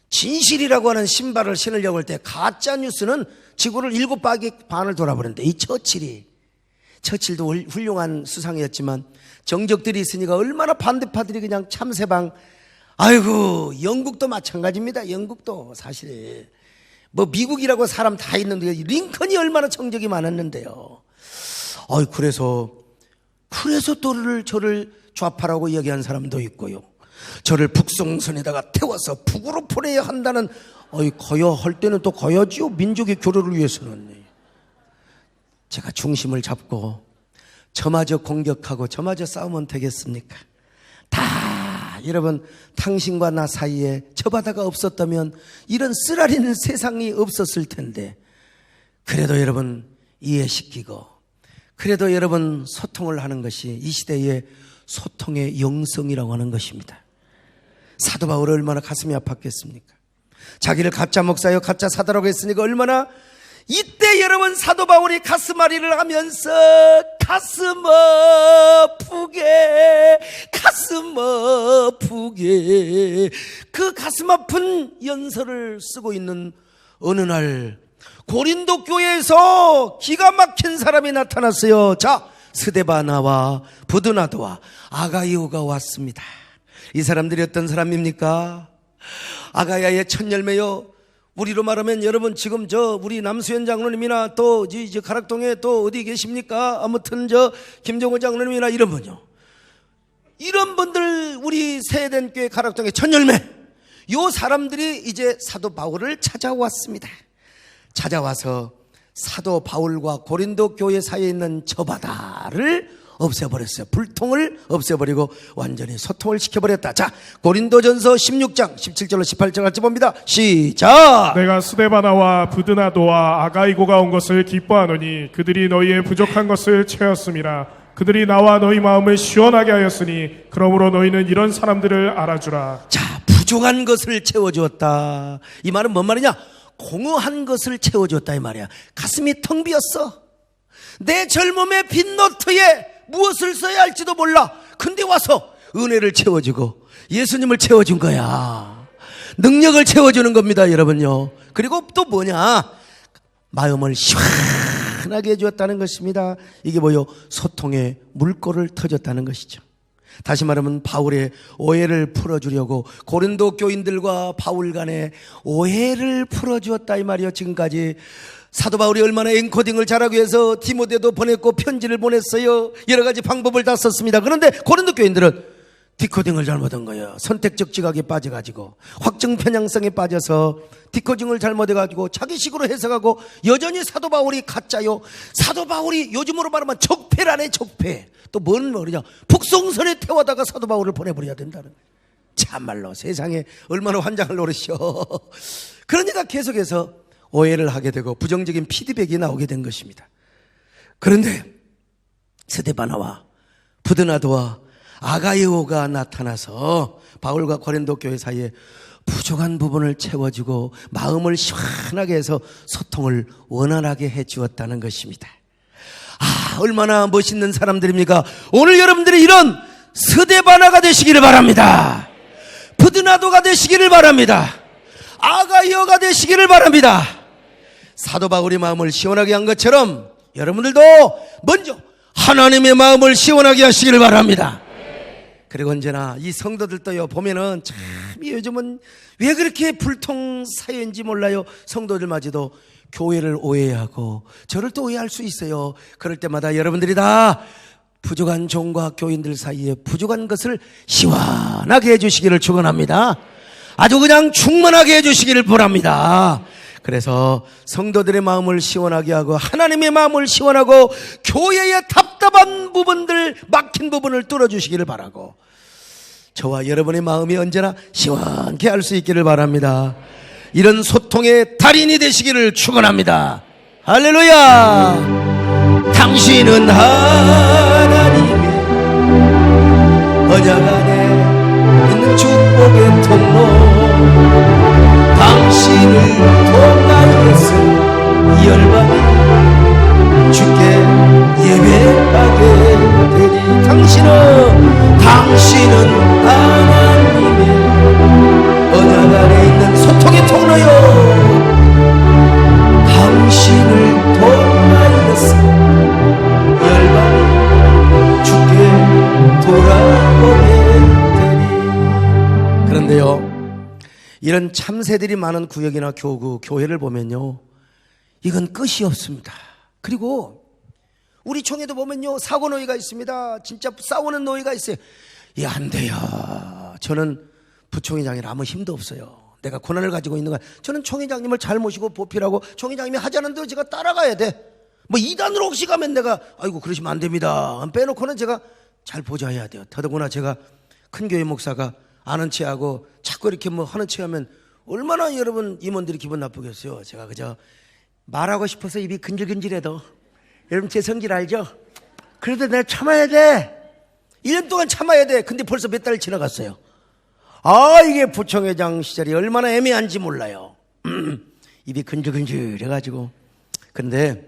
진실이라고 하는 신발을 신으려고 할 때 가짜 뉴스는 지구를 7바퀴 반을 돌아버렸는데, 이 처칠도 훌륭한 수상이었지만 정적들이 있으니까 얼마나 반대파들이 그냥 참새방. 아이고, 영국도 마찬가지입니다. 영국도 사실 미국이라고 사람 다 있는데 링컨이 얼마나 정적이 많았는데요. 그래서 저를 좌파라고 이야기한 사람도 있고요. 저를 북송선에다가 태워서 북으로 보내야 한다는, 가야 할 때는 또 가야지요. 민족의 교류를 위해서는. 제가 중심을 잡고 저마저 공격하고 저마저 싸우면 되겠습니까? 다 여러분, 당신과 나 사이에 저 바다가 없었다면 이런 쓰라리는 세상이 없었을 텐데, 그래도 여러분 이해시키고, 그래도 여러분 소통을 하는 것이 이 시대의 소통의 영성이라고 하는 것입니다. 사도 바울은 얼마나 가슴이 아팠겠습니까? 자기를 가짜 목사요 가짜 사도라고 했으니까 얼마나. 이때 여러분 사도 바울이 가슴앓이를 하면서 가슴 아프게 그 가슴 아픈 연설을 쓰고 있는 어느 날 고린도 교회에서 기가 막힌 사람이 나타났어요. 자, 스데바나와 부드나도와 아가이오가 왔습니다. 이 사람들이 어떤 사람입니까? 아가야의 첫 열매요. 우리로 말하면 여러분 지금 우리 남수현 장로님이나 또 가락동에 또 어디 계십니까? 아무튼 김종호 장로님이나 이런 분요. 이런 분들 우리 세eden 교회 가락동의 첫 열매. 요 사람들이 이제 사도 바울을 찾아왔습니다. 찾아와서 사도 바울과 고린도 교회 사이에 있는 저 바다를 없애버렸어요. 불통을 없애버리고 완전히 소통을 시켜버렸다. 자, 고린도전서 16장 17절로 18절까지 봅니다. 시작. 내가 스데바나와 부드나도와 아가이고가 온 것을 기뻐하노니 그들이 너희의 부족한 것을 채웠음이라. 그들이 나와 너희 마음을 시원하게 하였으니 그러므로 너희는 이런 사람들을 알아주라. 자, 부족한 것을 채워주었다. 이 말은 뭔 말이냐? 공허한 것을 채워주었다 이 말이야. 가슴이 텅 비었어. 내 젊음의 빈 노트에 무엇을 써야 할지도 몰라. 근데 와서 은혜를 채워주고 예수님을 채워준 거야. 능력을 채워주는 겁니다 여러분요. 그리고 또 뭐냐? 마음을 시원하게 해주었다는 것입니다. 이게 뭐요? 소통의 물꼬를 터졌다는 것이죠. 다시 말하면 바울의 오해를 풀어주려고 고린도 교인들과 바울 간의 오해를 풀어주었다 이 말이요. 지금까지 사도 바울이 얼마나 엔코딩을 잘하기 위해서 디모데도 보냈고 편지를 보냈어요. 여러 가지 방법을 다 썼습니다. 그런데 고린도 교인들은 디코딩을 잘못한 거예요. 선택적 지각에 빠져가지고 확증 편향성에 빠져서 디코딩을 잘못해가지고 자기식으로 해석하고 여전히 사도 바울이 가짜요. 사도 바울이 요즘으로 말하면 적폐라네. 적폐. 또 뭔 말이냐? 북송선에 태워다가 사도 바울을 보내버려야 된다는 거예요. 참말로 세상에 얼마나 환장을 노리셔. 그러니까 계속해서 오해를 하게 되고 부정적인 피드백이 나오게 된 것입니다. 그런데 스데바나와 부드나도와 아가이오가 나타나서 바울과 고린도 교회 사이에 부족한 부분을 채워주고 마음을 시원하게 해서 소통을 원활하게 해주었다는 것입니다. 아, 얼마나 멋있는 사람들입니까? 오늘 여러분들이 이런 스데바나가 되시기를 바랍니다. 부드나도가 되시기를 바랍니다. 아가이오가 되시기를 바랍니다. 사도 바울이 마음을 시원하게 한 것처럼 여러분들도 먼저 하나님의 마음을 시원하게 하시기를 바랍니다. 그리고 언제나 이 성도들도요 보면은 참 요즘은 왜 그렇게 불통 사회인지 몰라요. 성도들마저도 교회를 오해하고 저를 또 오해할 수 있어요. 그럴 때마다 여러분들이 다 부족한 종과 교인들 사이에 부족한 것을 시원하게 해주시기를 축원합니다. 아주 그냥 충만하게 해주시기를 바랍니다. 그래서 성도들의 마음을 시원하게 하고 하나님의 마음을 시원하고 교회의 답답한 부분들, 막힌 부분을 뚫어주시기를 바라고 저와 여러분의 마음이 언제나 시원케 할 수 있기를 바랍니다. 이런 소통의 달인이 되시기를 축원합니다. 할렐루야. 당신은 하나님의 언약 안에 있는 축복의 통로, 당신을 통하여서 열방이 주께 예배하게 되니 당신은 하나님의 언약 안에 있는 소통의 통로요. 당신을 통하여서 열방이 주께 돌아오게 되니. 그런데요, 이런 참새들이 많은 구역이나 교구, 교회를 보면요, 이건 끝이 없습니다. 그리고 우리 총회도 보면요, 사고 노예가 있습니다. 진짜 싸우는 노예가 있어요. 이 안 돼요. 저는 부총회장이라 아무 힘도 없어요. 내가 고난을 가지고 있는 거야. 저는 총회장님을 잘 모시고 보필하고 총회장님이 하자는 대로 제가 따라가야 돼. 뭐 이단으로 혹시 가면 내가 아이고 그러시면 안 됩니다. 빼놓고는 제가 잘 보좌해야 돼요. 더더구나 제가 큰 교회 목사가 아는 체하고 자꾸 이렇게 뭐 하는 체하면 얼마나 여러분 임원들이 기분 나쁘겠어요. 제가 그저 말하고 싶어서 입이 근질근질해도 여러분 제 성질 알죠? 그래도 내가 참아야 돼. 1년 동안 참아야 돼. 근데 벌써 몇 달 지나갔어요. 아, 이게 부총회장 시절이 얼마나 애매한지 몰라요. 입이 근질근질해가지고. 근데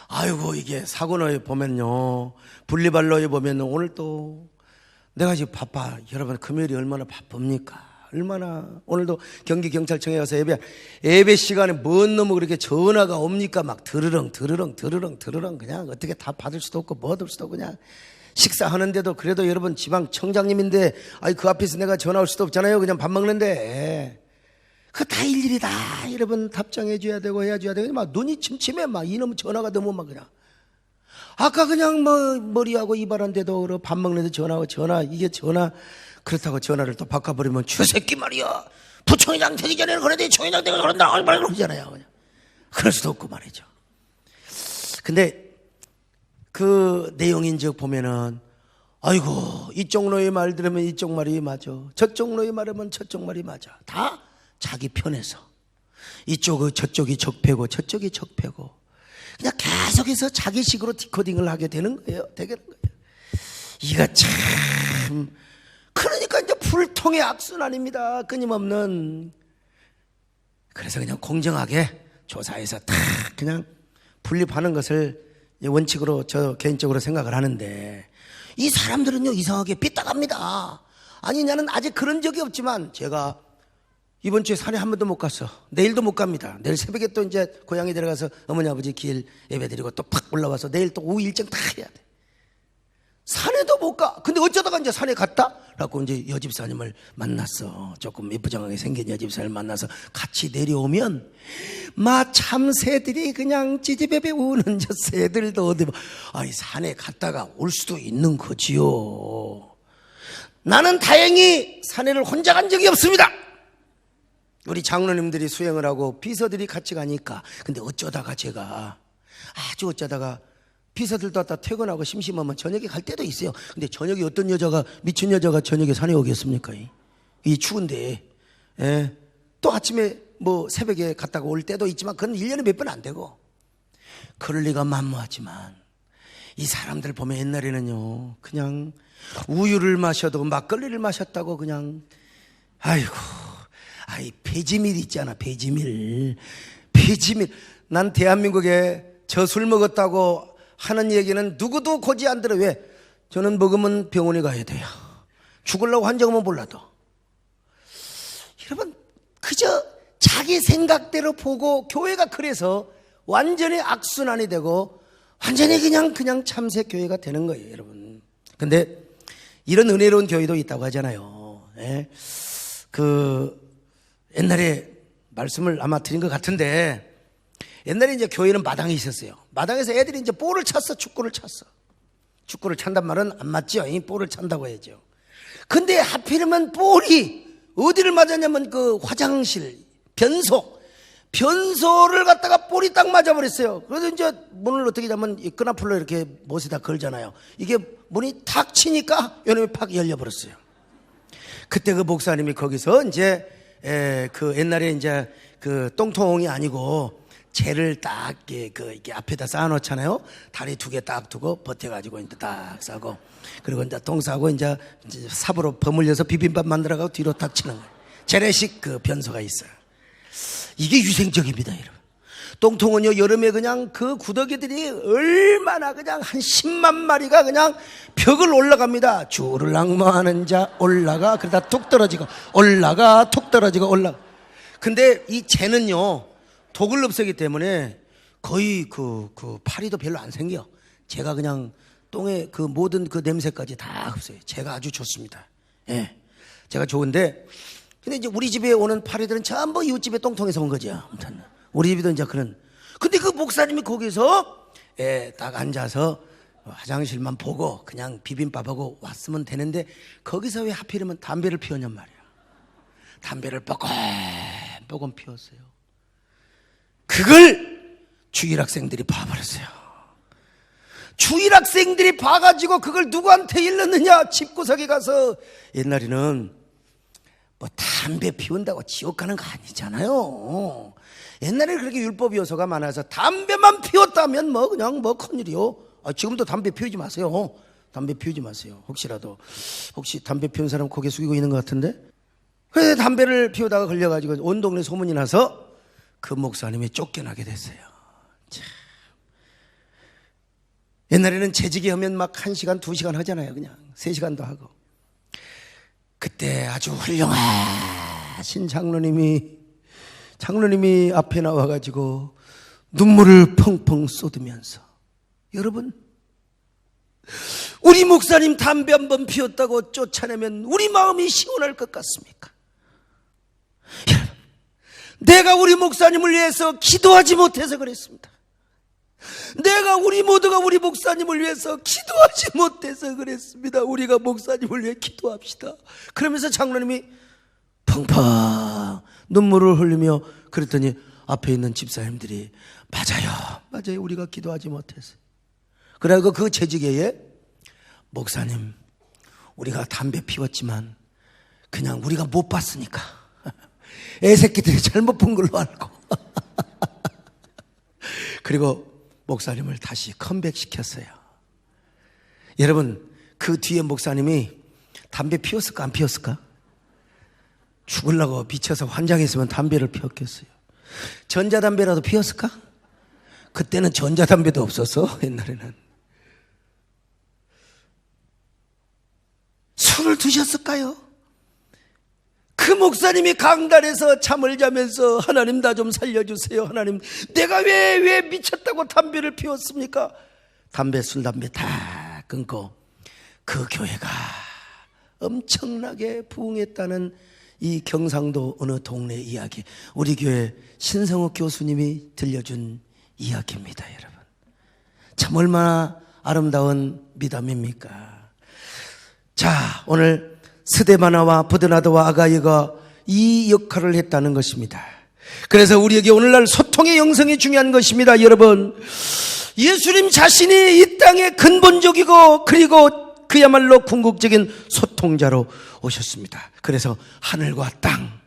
아이고, 이게 사고너에 보면요, 분리발로에 보면 오늘 또 내가 지금 바빠. 여러분, 금요일이 얼마나 바쁩니까? 얼마나. 오늘도 경기경찰청에 가서 예배 시간에 뭔 놈의 그렇게 전화가 옵니까? 막 드르렁 그냥 어떻게 다 받을 수도 없고 뭐 얻을 수도 없고 그냥 식사하는데도 그래도 여러분 지방 청장님인데 아이 그 앞에서 내가 전화 올 수도 없잖아요. 그냥 밥 먹는데. 그 다 일일이 다 여러분 답장해 줘야 되고 해줘야 되고 막 눈이 침침해. 막 이놈 전화가 너무 막 그냥. 아까 그냥 뭐 머리하고 이발한데도 밥 먹는데 전화 이게 전화. 그렇다고 전화를 또 바꿔버리면 주새끼 말이야. 부총회장 되기 전에는 그래도 총회장 되고 그런다 그러잖아요. 그냥. 그럴 수도 없고 말이죠. 근데 그 내용인즉 보면은 아이고 이쪽 노의 말 들으면 이쪽 말이 맞아. 저쪽 노의 말하면 저쪽 말이 맞아. 다 자기 편에서 저쪽이 적폐고 저쪽이 적폐고 그냥 계속해서 자기식으로 디코딩을 하게 되는 거예요. 되게 되는 거예요. 이거 참 그러니까 이제 불통의 악순환입니다. 끊임없는. 그래서 그냥 공정하게 조사해서 다 그냥 분립하는 것을 원칙으로 저 개인적으로 생각을 하는데 이 사람들은요 이상하게 삐딱합니다. 아니 나는 아직 그런 적이 없지만 제가 이번 주에 산에 한 번도 못 갔어. 내일도 못 갑니다. 내일 새벽에 또 이제 고향에 들어가서 어머니 아버지 길 예배드리고 또 팍 올라와서 내일 또 오후 일정 다 해야 돼. 산에도 못 가. 근데 어쩌다가 이제 산에 갔다? 라고 이제 여집사님을 만났어. 조금 예쁘장하게 생긴 여집사를 만나서 같이 내려오면 마 참새들이 그냥 찌지배배 우는 저 새들도 어디 아니 산에 갔다가 올 수도 있는 거지요. 나는 다행히 산에를 혼자 간 적이 없습니다. 우리 장로님들이 수행을 하고 비서들이 같이 가니까. 근데 어쩌다가 제가 아주 어쩌다가 비서들도 왔다 퇴근하고 심심하면 저녁에 갈 때도 있어요. 근데 저녁에 어떤 여자가 미친 여자가 저녁에 산에 오겠습니까? 이 추운데. 예. 또 아침에 뭐 새벽에 갔다가 올 때도 있지만 그건 1년에 몇 번 안 되고 그럴 리가 만무하지만 이 사람들 보면 옛날에는요 그냥 우유를 마셔도 막걸리를 마셨다고 그냥 아이고 아이 배지밀 있잖아. 배지밀. 난 대한민국에 저 술 먹었다고 하는 얘기는 누구도 고지 안 들어. 왜? 저는 먹으면 병원에 가야 돼요. 죽으려고 한 적은 몰라도. 여러분 그저 자기 생각대로 보고 교회가 그래서 완전히 악순환이 되고 완전히 그냥 참새 교회가 되는 거예요. 여러분. 근데 이런 은혜로운 교회도 있다고 하잖아요. 예? 옛날에 말씀을 아마 드린 것 같은데 옛날에 이제 교회는 마당이 있었어요. 마당에서 애들이 이제 볼을 찼어. 축구를 찼어. 축구를 찬단 말은 안 맞죠. 볼을 찬다고 해야죠. 근데 하필이면 볼이 어디를 맞았냐면 그 화장실 변소를 갖다가 볼이 딱 맞아버렸어요. 그래서 이제 문을 어떻게 하면 이 끈앞으로 이렇게 못에다 걸잖아요. 이게 문이 탁 치니까 요놈이 팍 열려버렸어요. 그때 그 목사님이 거기서 이제 그 옛날에 이제 그 똥통이 아니고 재를 딱 이렇게 앞에다 쌓아놓잖아요. 다리 2개 딱 두고 버텨가지고 이제 딱 싸고 그리고 이제 똥 싸고 이제 삽으로 버물려서 비빔밥 만들어가고 뒤로 딱 치는 거예요. 재래식 그 변소가 있어요. 이게 유생적입니다, 여러분. 똥통은요 여름에 그냥 그 구더기들이 얼마나 그냥 한 10만 마리가 그냥 벽을 올라갑니다. 주를 낭망하는 자 올라가 그러다 툭 떨어지고 올라가 툭 떨어지고 올라가. 근데 이 재는요 독을 없애기 때문에 거의 그 파리도 별로 안 생겨. 제가 그냥 똥에 그 모든 그 냄새까지 다 없어요. 제가 아주 좋습니다. 예, 제가 좋은데 근데 이제 우리 집에 오는 파리들은 전부 이웃집에 똥통에서 온 거죠. 아무튼 우리 집에도 이제 그런. 근데 그 목사님이 거기서 딱 앉아서 화장실만 보고 그냥 비빔밥하고 왔으면 되는데 거기서 왜 하필이면 담배를 피웠냔 말이야. 담배를 뻐끔뻐끔 피웠어요. 그걸 주일학생들이 봐버렸어요. 주일학생들이 봐가지고 그걸 누구한테 일렀느냐. 집구석에 가서. 옛날에는 뭐 담배 피운다고 지옥 가는 거 아니잖아요. 옛날에 그렇게 율법 요소가 많아서 담배만 피웠다면 뭐 그냥 뭐 큰일이요. 지금도 담배 피우지 마세요. 담배 피우지 마세요. 혹시 담배 피운 사람 고개 숙이고 있는 것 같은데? 왜 담배를 피우다가 걸려가지고 온 동네 소문이 나서 그 목사님이 쫓겨나게 됐어요. 참. 옛날에는 재직이 하면 막 1시간, 2시간 하잖아요. 그냥 3시간도 하고. 그때 아주 훌륭하신 장로님이 앞에 나와가지고 눈물을 펑펑 쏟으면서, 여러분, 우리 목사님 담배 한 번 피웠다고 쫓아내면 우리 마음이 시원할 것 같습니까? 여러분, 내가 우리 목사님을 위해서 기도하지 못해서 그랬습니다. 내가 우리 모두가 우리 목사님을 위해서 기도하지 못해서 그랬습니다. 우리가 목사님을 위해 기도합시다. 그러면서 장로님이 펑펑 눈물을 흘리며 그랬더니 앞에 있는 집사님들이 맞아요. 우리가 기도하지 못해서. 그래서 그 재직회에 목사님, 우리가 담배 피웠지만 그냥 우리가 못 봤으니까 애새끼들이 잘못 본 걸로 알고 그리고 목사님을 다시 컴백시켰어요. 여러분, 그 뒤에 목사님이 담배 피웠을까 안 피웠을까? 죽으려고 미쳐서 환장했으면 담배를 피웠겠어요. 전자담배라도 피웠을까? 그때는 전자담배도 없었어. 옛날에는. 술을 드셨을까요? 그 목사님이 강단에서 잠을 자면서 하나님 나 좀 살려주세요. 하나님, 내가 왜 미쳤다고 담배를 피웠습니까? 술, 담배 다 끊고 그 교회가 엄청나게 부흥했다는 이 경상도 어느 동네 이야기, 우리 교회 신성욱 교수님이 들려준 이야기입니다. 여러분, 참 얼마나 아름다운 미담입니까? 자, 오늘 스데바나와 부드나도와 아가이가 이 역할을 했다는 것입니다. 그래서 우리에게 오늘날 소통의 영성이 중요한 것입니다. 여러분, 예수님 자신이 이 땅의 근본적이고 그리고 그야말로 궁극적인 소통자로 오셨습니다. 그래서 하늘과 땅,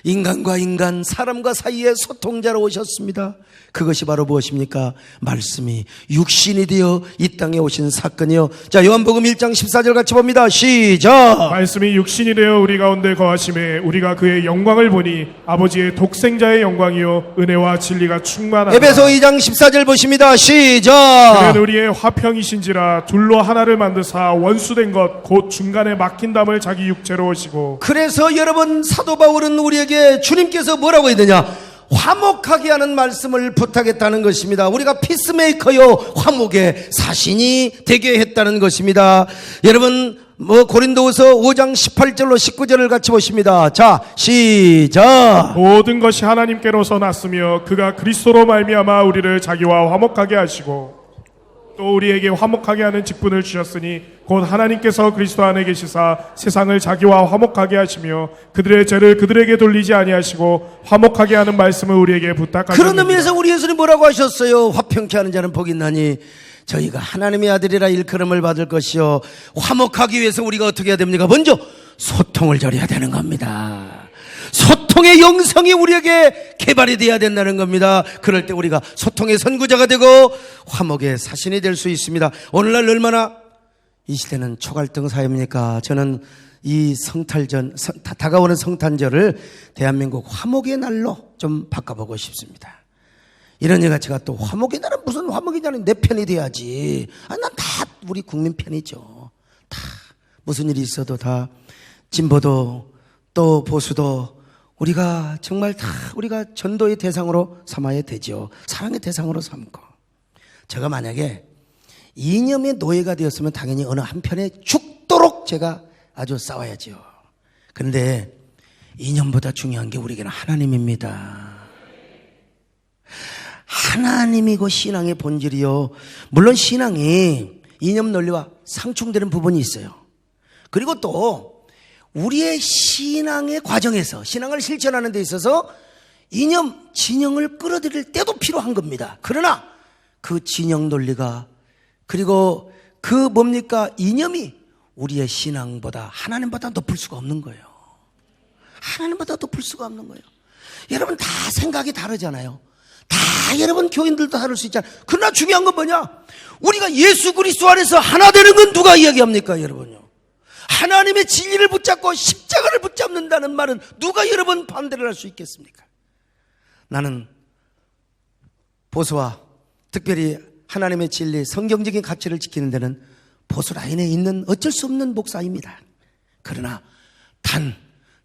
인간과 인간, 사람과 사이의 소통자로 오셨습니다. 그것이 바로 무엇입니까? 말씀이 육신이 되어 이 땅에 오신 사건이요. 자, 요한복음 1장 14절 같이 봅니다. 시작. 말씀이 육신이 되어 우리 가운데 거하심에 우리가 그의 영광을 보니 아버지의 독생자의 영광이요 은혜와 진리가 충만하다. 에베소 2장 14절 보십니다. 시작. 그는 우리의 화평이신지라 둘로 하나를 만드사 원수된 것 곧 중간에 막힌 담을 자기 육체로 오시고. 그래서 여러분, 사도 바울은 우리에게 주님께서 뭐라고 했느냐? 화목하게 하는 말씀을 부탁했다는 것입니다. 우리가 피스메이커요, 화목의 사신이 되게 했다는 것입니다. 여러분, 고린도후서 5장 18절로 19절을 같이 보십니다. 자, 시작. 모든 것이 하나님께로서 났으며 그가 그리스도로 말미암아 우리를 자기와 화목하게 하시고 또 우리에게 화목하게 하는 직분을 주셨으니 곧 하나님께서 그리스도 안에 계시사 세상을 자기와 화목하게 하시며 그들의 죄를 그들에게 돌리지 아니하시고 화목하게 하는 말씀을 우리에게 부탁하셨습니다. 그런 의미에서 우리 예수님 뭐라고 하셨어요? 화평케 하는 자는 복이 있나니 저희가 하나님의 아들이라 일컬음을 받을 것이요. 화목하기 위해서 우리가 어떻게 해야 됩니까? 먼저 소통을 잘해야 되는 겁니다. 소통의 영성이 우리에게 개발이 되어야 된다는 겁니다. 그럴 때 우리가 소통의 선구자가 되고 화목의 사신이 될 수 있습니다. 오늘날 얼마나 이 시대는 초갈등 사회입니까? 저는 이 다가오는 성탄절을 대한민국 화목의 날로 좀 바꿔보고 싶습니다. 이러니 제가 또 화목의 날은 무슨 화목이냐는 내 편이 돼야지. 난 다 우리 국민 편이죠. 다 무슨 일이 있어도 다 진보도 또 보수도 우리가 정말 다 우리가 전도의 대상으로 삼아야 되죠. 사랑의 대상으로 삼고. 제가 만약에 이념의 노예가 되었으면 당연히 어느 한편에 죽도록 제가 아주 싸워야죠. 그런데 이념보다 중요한 게 우리에게는 하나님입니다. 하나님이고 신앙의 본질이요. 물론 신앙이 이념 논리와 상충되는 부분이 있어요. 그리고 또 우리의 신앙의 과정에서 신앙을 실천하는 데 있어서 이념, 진영을 끌어들일 때도 필요한 겁니다. 그러나 그 진영 논리가 그리고 그 이념이 우리의 신앙보다 하나님보다 높을 수가 없는 거예요. 하나님보다 높을 수가 없는 거예요. 여러분 다 생각이 다르잖아요. 다 여러분 교인들도 다룰 수 있잖아요. 그러나 중요한 건 뭐냐? 우리가 예수 그리스도 안에서 하나 되는 건 누가 이야기합니까, 여러분요? 하나님의 진리를 붙잡고 십자가를 붙잡는다는 말은 누가 여러분 반대를 할 수 있겠습니까? 나는 보수와 특별히 하나님의 진리, 성경적인 가치를 지키는 데는 보수 라인에 있는 어쩔 수 없는 목사입니다. 그러나 단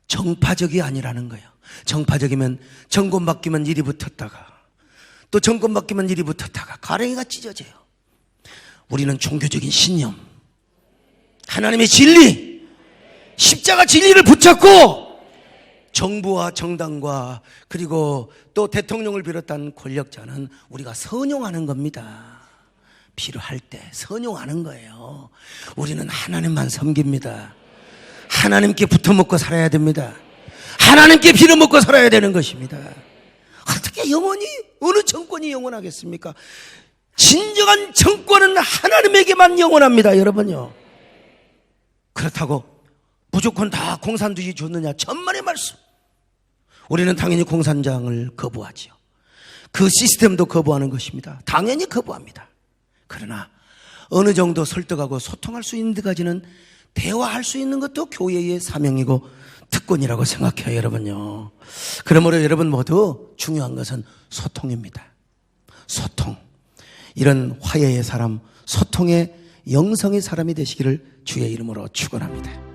정파적이 아니라는 거예요. 정파적이면 정권 바뀌면 일이 붙었다가 또 정권 바뀌면 일이 붙었다가 가랭이가 찢어져요. 우리는 종교적인 신념, 하나님의 진리, 십자가 진리를 붙잡고 정부와 정당과 그리고 또 대통령을 비롯한 권력자는 우리가 선용하는 겁니다. 필요할 때 선용하는 거예요. 우리는 하나님만 섬깁니다. 하나님께 붙어먹고 살아야 됩니다. 하나님께 빌어먹고 살아야 되는 것입니다. 어떻게 영원히 어느 정권이 영원하겠습니까? 진정한 정권은 하나님에게만 영원합니다, 여러분요. 그렇다고 무조건 다 공산주의 줬느냐? 천만의 말씀. 우리는 당연히 공산당을 거부하지요. 그 시스템도 거부하는 것입니다. 당연히 거부합니다. 그러나 어느 정도 설득하고 소통할 수 있는 데까지는 대화할 수 있는 것도 교회의 사명이고 특권이라고 생각해요, 여러분요. 그러므로 여러분 모두 중요한 것은 소통입니다. 소통. 이런 화해의 사람, 소통의 영성의 사람이 되시기를 주의 이름으로 축원합니다.